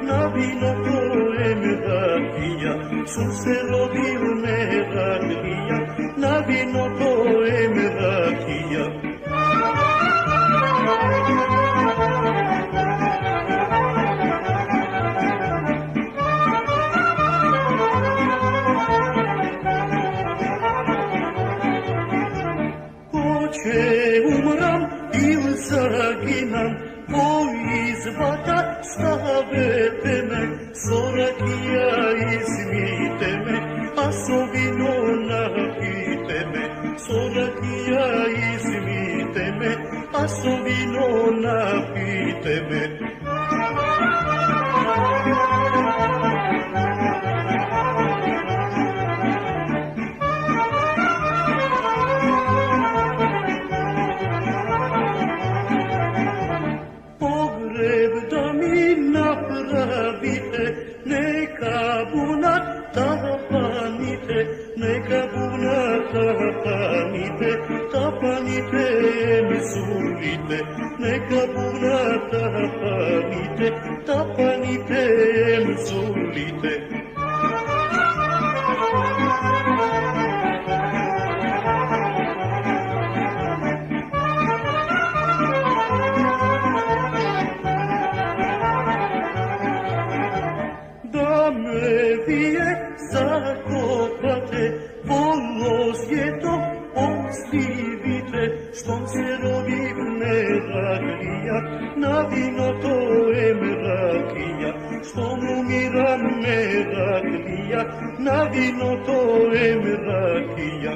να βίνω το εμεδάκια, σου σε ροδίου μεδάκια, να βίνω το εμεδάκια. Koče umram ili zaginam, po izvata stavete me, sorakija izmijte me, a sovino napijte me, sorakija izmijte me, a sovino napijte me. Da mi napravite, neka bunata panite, neka bunata panite, tapanite mi sulite, neka bunata panite, tapanite mi sulite. Da me vie zakopate, volosjeto ostavite, što se rodih merakija, na vino to je merakija, što umiram merakija, na vino to je merakija.